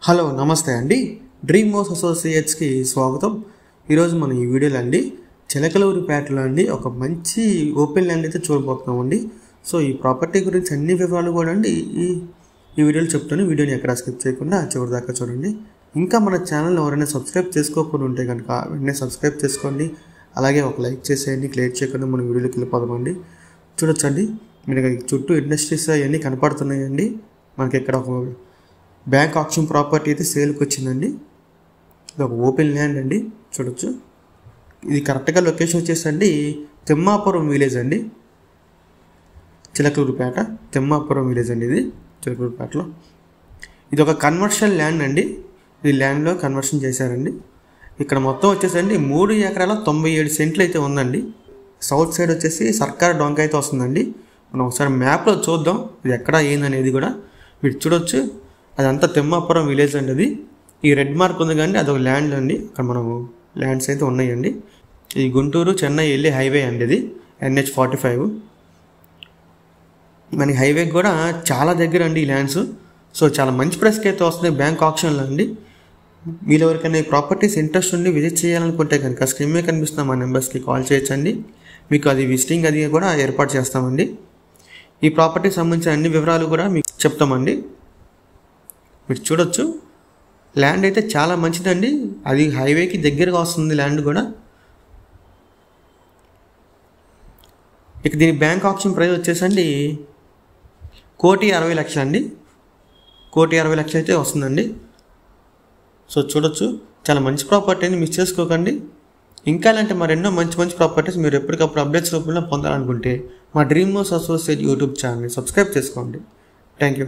Hello నమస్తే అండి. Dream house అసోసియేట్స్కి స్వాగతం. ఈరోజు మనం ఈ వీడియోలో అండి చిలకలూరిపేటలో అండి ఒక మంచి ఓపెన్ ల్యాండ్ అయితే చూడబోతున్నామండి. సో ఈ ప్రాపర్టీ గురించి అన్ని వివరాలు కూడా అండి ఈ వీడియోలో చెప్తాను. వీడియోని ఎక్కడ స్కిప్ చేయకుండా చివరి దాకా చూడండి. ఇంకా మన ఛానల్ని ఎవరైనా సబ్స్క్రైబ్ చేసుకోకుండా ఉంటే కనుక వెంటనే సబ్స్క్రైబ్ చేసుకోండి. అలాగే ఒక లైక్ చేసేయండి. క్లియర్ చేయకుండా మన వీడియోలోకి వెళ్ళిపోదామండి. చూడొచ్చండి, మీరు చుట్టూ ఇండస్ట్రీస్ అవన్నీ కనపడుతున్నాయండి. మనకి ఇక్కడ ఒక బ్యాంక్ ఆప్షన్ ప్రాపర్టీ అయితే సేల్కి వచ్చిందండి. ఇది ఒక ఓపెన్ ల్యాండ్ అండి. చూడొచ్చు, ఇది కరెక్ట్గా లొకేషన్ వచ్చేసండి తిమ్మాపురం విలేజ్ అండి. చిలకలూరిపేట తిమ్మాపురం విలేజ్ అండి. ఇది చిలకలూరిపేటలో ఇది ఒక కన్వర్షన్ ల్యాండ్ అండి. ఈ ల్యాండ్లో కన్వర్షన్ చేశారండి. ఇక్కడ మొత్తం వచ్చేసండి 3 ఎకరాల 97 సెంట్లు అయితే ఉందండి. సౌత్ సైడ్ వచ్చేసి సర్కార్ డొంక అయితే వస్తుందండి. మనం ఒకసారి మ్యాప్లో చూద్దాం ఇది ఎక్కడ ఏందనేది కూడా. మీరు చూడొచ్చు, అదంతా తిమ్మాపురం విలేజ్ అండి. అది ఈ రెడ్ మార్క్ ఉంది కానీ అదొక ల్యాండ్ అండి. అక్కడ మనము ల్యాండ్స్ అయితే ఉన్నాయండి. ఈ గుంటూరు చెన్నై వెళ్ళే హైవే అండి. ఇది NH45. మనకి హైవేకి కూడా చాలా దగ్గర అండి ఈ ల్యాండ్స్. సో చాలా మంచి ప్రైస్కి అయితే వస్తుంది బ్యాంక్ ఆప్షన్లో అండి. మీరు ఎవరికైనా ఈ ప్రాపర్టీస్ ఇంట్రెస్ట్ ఉండి విజిట్ చేయాలనుకుంటే కనుక స్క్రీన్ మీద కనిపిస్తున్న మా నెంబర్స్కి కాల్ చేయొచ్చండి. మీకు అది విజిటింగ్ అది కూడా ఏర్పాటు చేస్తామండి. ఈ ప్రాపర్టీకి సంబంధించిన అన్ని వివరాలు కూడా మీకు చెప్తామండి. మీరు చూడొచ్చు, ల్యాండ్ అయితే చాలా మంచిదండి. అది హైవేకి దగ్గరగా వస్తుంది ల్యాండ్ కూడా. ఇక దీని బ్యాంక్ ఆప్షన్ ప్రైస్ వచ్చేసండి 1,60,00,000 అండి. 1,60,00,000 అయితే వస్తుందండి. సో చూడొచ్చు, చాలా మంచి ప్రాపర్టీని మిస్ చేసుకోకండి. ఇంకా ఇలాంటి మరెన్నో మంచి ప్రాపర్టీస్ మీరు ఎప్పటికప్పుడు అప్డేట్స్ రూపంలో పొందాలనుకుంటే మా డ్రీమ్ హౌస్ అసోసియేట్ యూట్యూబ్ ఛానల్ని సబ్స్క్రైబ్ చేసుకోండి. Thank you.